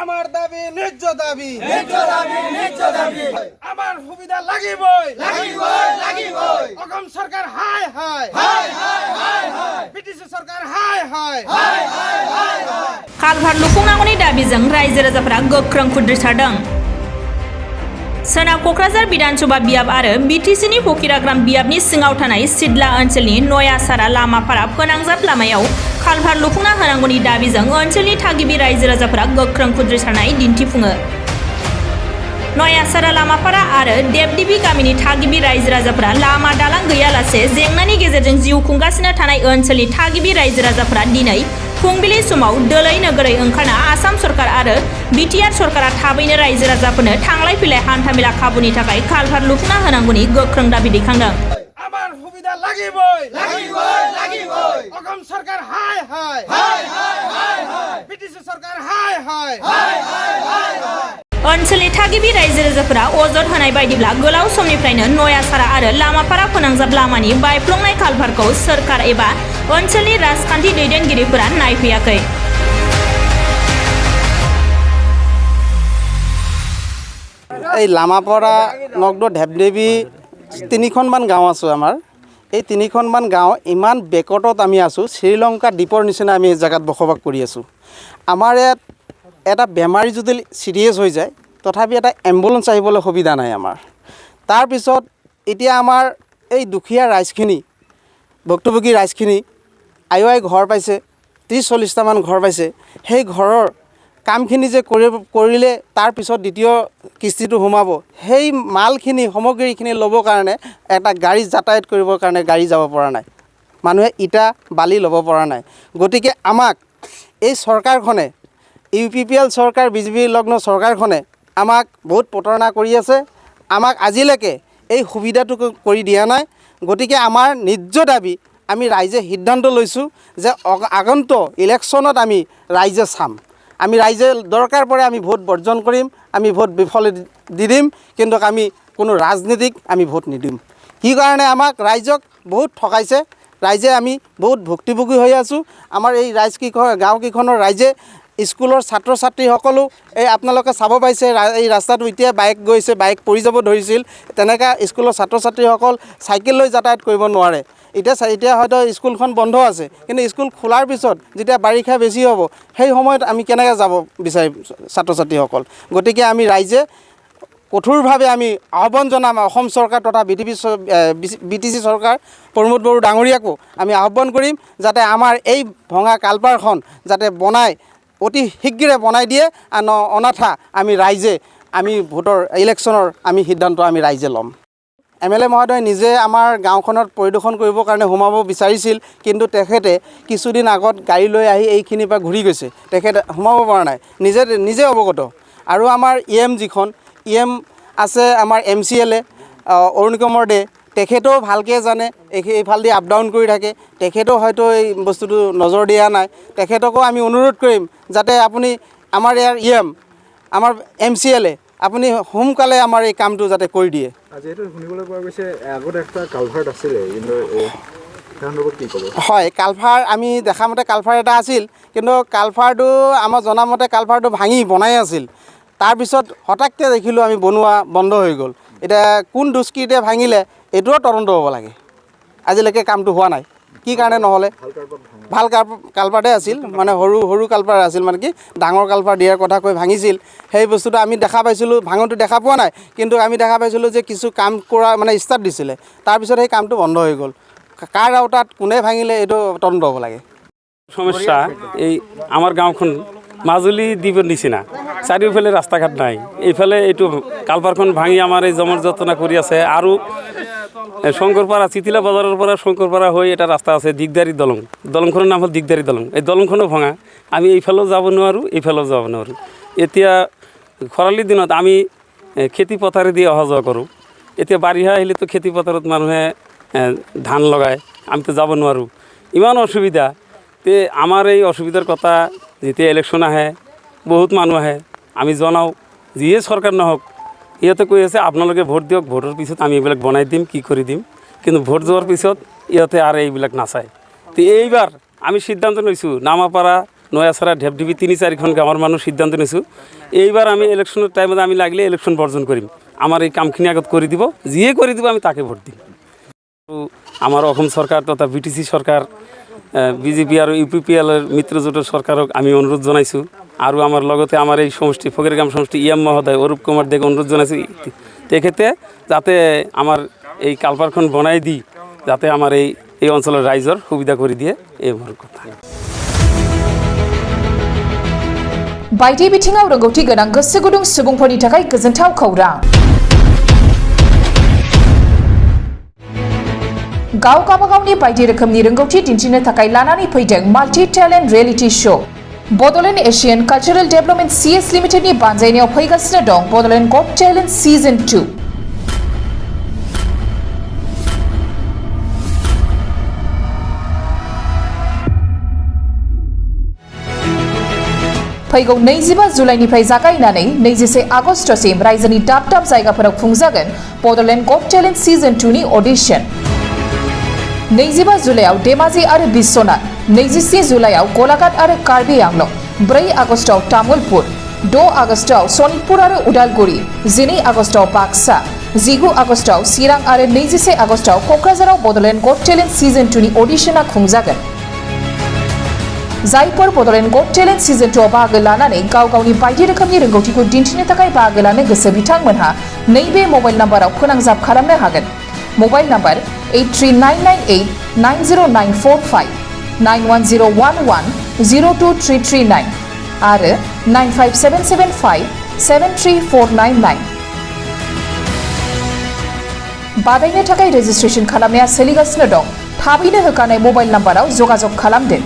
আমার দাবি ন্যায্য দাবি আমার সুবিধা লাগিবই অসম সরকার হাই হাই ব্রিটিশ সরকার হাই হাই कालभार लुफुंनांगौनि दाबिजों रायजो राजाफोरा गोख्रों खुद्रिसारदों। सोनाब क'क्राझार विधानसभा बियाब आरो बिटिसिनि फकिराग्राम बियाबनि सिङाव थानाय सिदला ओनसोलनि नयासारा लामाफारा फोनांजाब लामायाव कालभार लुफुंना होनांगौनि दाबिजों ओनसोलनि थागिबि रायजो राजाफोरा गोख्रों खुद्रिसारनाय दिन्थिफुङो। नयासारा लामाफारा आरो देबदेबि गामिनि थागिबि रायजो राजाफोरा लामा दालां गैयालासे जेंनानि गेजेरजों जिउ खुंगासिनो थानाय ओनसोलनि थागिबि रायजो राजाफोरा दिनै फुंबिलि समाव दोलै नोगोरै ओंखारना आसाम सरकार आरो बिटिआर सरकारा थाबैनो रायजो राजाफोरनो थांलाय फैलाय हान्थामेला खाबुनि थाखाय कालभार लुफुंना होनांगौनि गोख्रों दाबि दैखांदों। আমার সুবিধা লাগিবই অসম সরকার হাই হাই ব্রিটিশ সরকার হাই হাই ओनसोलनि थागिबि रायजो राजाफोरा अजद होनाय बायदिब्ला गोलाव समनिफ्रायनो नयासारा आरो लामाफारा फोनांजाब लामानि बायफ्लंनाय कालभारखौ सोरखार एबा ओनसोलनि राजखान्थि दैदेनगिरिफोरा नायफैयाखै। এই লামাপাৰা নগদ ঢেপঢেপি তিনিখনমান গাঁও আছোঁ আমাৰ এই তিনিখনমান গাঁও ইমান বেকটত আমি আছোঁ শ্ৰীলংকা দ্বীপৰ নিচিনা আমি এই জেগাত বসবাস কৰি আছোঁ। আমাৰ ইয়াত এটা বেমাৰী যদি চিৰিয়াছ হৈ যায় তথাপি এটা এম্বুলেঞ্চ আহিবলৈ সুবিধা নাই আমাৰ। তাৰপিছত এতিয়া আমাৰ এই দুখীয়া ৰাইজখিনি ভুক্তভোগী ৰাইজখিনি আই ঘৰ পাইছে 30-40টামান ঘৰ পাইছে। সেই ঘৰৰ কামখিনি যে কৰিলে তাৰপিছত দ্বিতীয় কিস্তিটো সোমাব সেই মালখিনি সামগ্ৰীখিনি ল'বৰ কাৰণে এটা গাড়ী যাতায়াত কৰিবৰ কাৰণে গাড়ী যাব পৰা নাই, মানুহে ইটা বালি ল'ব পৰা নাই। গতিকে আমাক এই চৰকাৰখনে UPPL চৰকাৰ বিজেপি লগ্ন চৰকাৰখনে আমাক বহুত প্ৰতাৰণা কৰি আছে, আমাক আজিলৈকে এই সুবিধাটো কৰি দিয়া নাই। গতিকে আমাৰ ন্যায্য দাবী আমি ৰাইজে সিদ্ধান্ত লৈছোঁ যে আগন্তুক ইলেকশ্যনত আমি ৰাইজে চাম, আমি ৰাইজে দৰকাৰ পৰে আমি ভোট বৰ্জন কৰিম, আমি ভোট বিফলে দি দিম, কিন্তু আমি কোনো ৰাজনীতিক আমি ভোট নিদিম। কি কাৰণে আমাক ৰাইজক বহুত ঠকাইছে, ৰাইজে আমি বহুত ভুক্তভোগী হৈ আছোঁ। আমাৰ এই গাঁওকেইখনৰ ৰাইজে স্কুলৰ ছাত্ৰ ছাত্ৰীসকলো এই আপোনালোকে চাব পাইছে এই ৰাস্তাটো এতিয়া বাইক গৈছে, বাইক পৰি যাব ধৰিছিল, তেনেকৈ স্কুলৰ ছাত্ৰ ছাত্ৰীসকল চাইকেল লৈ যাতায়াত কৰিব নোৱাৰে। এতিয়া হয়তো স্কুলখন বন্ধ আছে, কিন্তু স্কুল খোলাৰ পিছত যেতিয়া বাৰিষা বেছি হ'ব সেই সময়ত আমি কেনেকৈ যাব বিচাৰিম ছাত্ৰ ছাত্ৰীসকল। গতিকে আমি ৰাইজে কঠোৰভাৱে আমি আহ্বান জনাম অসম চৰকাৰ তথা বিটিচি চৰকাৰ প্ৰমোদ বড়ো ডাঙৰীয়াকো আমি আহ্বান কৰিম যাতে আমাৰ এই ভঙা কালভাৰখন যাতে বনাই অতি শীঘ্ৰে বনাই দিয়ে, অনাথা আমি ৰাইজে আমি ভোটৰ ইলেকশ্যনৰ আমি সিদ্ধান্ত আমি ৰাইজে ল'ম। MLA মহোদয় নিজে আমাৰ গাঁওখনত পৰিদৰ্শন কৰিবৰ কাৰণে সোমাব বিচাৰিছিল, কিন্তু তেখেতে কিছুদিন আগত গাড়ী লৈ আহি এইখিনিৰ পৰা ঘূৰি গৈছে, তেখেতে সোমাব পৰা নাই, নিজে অৱগত। আৰু আমাৰ যিখন আছে আমাৰ MCLA অৰুণ কুমাৰ দে, তেখেতেও ভালকৈ জানে, এইফালেদি আপ ডাউন কৰি থাকে, তেখেতেও হয়তো এই বস্তুটো নজৰ দিয়া নাই। তেখেতকো আমি অনুৰোধ কৰিম যাতে আপুনি আমাৰ ইয়াৰ আমাৰ MCLA আপুনি সোনকালে আমাৰ এই কামটো যাতে কৰি দিয়ে। যেহেতু শুনিবলৈ পোৱা গৈছে আগতে একটা কালভাৰ্ট আছিলে, কিন্তু কি ক'ব? হয়, কালভাৰ আমি দেখা মতে কালভাৰ এটা আছিল, কিন্তু কালভাৰটো আমাৰ জনামতে কালভাৰটো ভাঙি বনাই আছিল। তাৰপিছত হঠাৎকৈ দেখিলোঁ আমি বনোৱা বন্ধ হৈ গ'ল। এতিয়া কোন দুষ্কৃতিয়ে ভাঙিলে এইটোও তদন্ত হ'ব লাগে, আজিলৈকে কামটো হোৱা নাই। কি কাৰণে নহ'লে? ভাল কালভাৰ্টে আছিল, মানে সৰু কালভাৰ আছিল, মানে কি ডাঙৰ কালভাৰ দিয়াৰ কথা কৈ ভাঙিছিল। সেই বস্তুটো আমি দেখা পাইছিলোঁ, ভাঙনটো দেখা পোৱা নাই, কিন্তু আমি দেখা পাইছিলোঁ যে কিছু কাম কৰা মানে ষ্টাৰ্ট দিছিলে, তাৰপিছত সেই কামটো বন্ধ হৈ গ'ল। কাৰ আৰু তাত কোনে ভাঙিলে এইটো তদন্ত হ'ব লাগে। সমস্যা এই আমাৰ গাঁওখন মাজুলী দ্বীপৰ নিচিনা, চাৰিওফালে ৰাস্তা ঘাট নাই, এইফালে এইটো কালভাৰখন ভাঙি আমাৰ এই জমৰ যত্না কৰি আছে। আৰু শংকৰপাৰা চিতিলা বজাৰৰ পৰা শংকৰপাৰা হৈ এটা ৰাস্তা আছে দিগদাৰী দলংখনৰ নাম হ'ল দিগদাৰী দলং। এই দলংখনো ভঙা, আমি এইফালেও যাব নোৱাৰোঁ, এইফালেও যাব নোৱাৰোঁ। এতিয়া খৰালিৰ দিনত আমি খেতি পথাৰেদি অহা যোৱা কৰোঁ, এতিয়া বাৰিষা আহিলেতো খেতি পথাৰত মানুহে ধান লগায়, আমিতো যাব নোৱাৰোঁ, ইমান অসুবিধা। তে আমাৰ এই অসুবিধাৰ কথা যেতিয়া ইলেকশ্যন আহে বহুত মানুহ আহে, আমি জনাওঁ যিয়ে চৰকাৰ নহওক, ইহঁতে কৈ আছে আপোনালোকে ভোট দিয়ক, ভোটৰ পিছত আমি এইবিলাক বনাই দিম, কি কৰি দিম, কিন্তু ভোট যোৱাৰ পিছত ইহঁতে আৰু এইবিলাক নাচায়। তো এইবাৰ আমি সিদ্ধান্ত লৈছোঁ নামাপাৰা নয়াছড়া ঢেপডিবি 3-4খন গাঁৱৰ মানুহ সিদ্ধান্ত নিছোঁ এইবাৰ আমি ইলেকশ্যনৰ টাইমত আমি লাগিলে ইলেকশ্যন বৰ্জন কৰিম আমাৰ এই কামখিনি আগত কৰি দিব যিয়ে কৰি দিব আমি তাকে ভোট দিম আমাৰ অসম চৰকাৰ তথা বিটিচি চৰকাৰ বিজেপি আৰু ইউপিপিএলৰ মিত্ৰজোঁটৰ চৰকাৰক আমি অনুৰোধ জনাইছোঁ আৰু আমাৰ লগতে আমাৰ এই সমষ্টি ফকিৰগাম সমষ্টি ইএম মহোদয় অৰূপ কুমাৰ দেক অনুৰোধ জনাইছোঁ তেখেতে যাতে আমাৰ এই কালভাৰখন বনাই দি যাতে আমাৰ এই অঞ্চলৰ ৰাইজৰ সুবিধা কৰি দিয়ে এই মোৰ কথা बायदि बिथिङाव रोंगौथि गोनां गोसो गुदुं सुबुंफोरनि थाखाय गोजोनथाव खौरां गाव गावबागावनि बायदि रोखोमनि रोंगौथि दिन्थिनो थाखाय लानानै फैदों multi talent reality show Bodoland Asian cultural development CS लिमिटेडनि बानजायनायाव फैगासिनो दं बड'लेण्ड गट टेलेन्ट सिजन 2 फैगौ 25 जुलाइनिफ्राय जागायनानै 21 आगस्तसिम रायजोनि दाब दाब जायगाफोराव खुंजागोन बड'लेण्ड गट टेलेन्ट सिजन 2 नि अडिशन 25 जुलाइआव धेमाजि आरो बिश्वनाथ 27 जुलाइआव गलाघाट आरो कार्बि आंलं 4 आगस्टआव तामुलपुर 6 आगस्टआव सनितपुर आरो उदालगुरि 12 आगस्टआव बाक्सा 19 आगस्टआव चिरां आरो 21 आगस्टआव क'क्राझाराव बड'लेण्ड गट टेलेन्ट सिजन 2 नि अडिशना खुंजागोन जायफोर बड'लेण्ड गट टेलेन्ट सिजन 2 आव बाहागो लानानै गाव गावनि बायदि रोखोमनि रोंगौथिखौ दिन्थिनो थाखाय बाहागो लानो गोसो बिथांमोनहा नैबे मबाइल नाम्बाराव फोनांजाब खालामनो हागोन मबाइल नाम्बार 8399890945 9101102339 आरो 9577573499 बादायनो थाखाय रेजिस्ट्रेशन खालामनाया सोलिगासिनो दं थाबैनो होखानाय मबाइल नाम्बाराव जगाजग खालामदो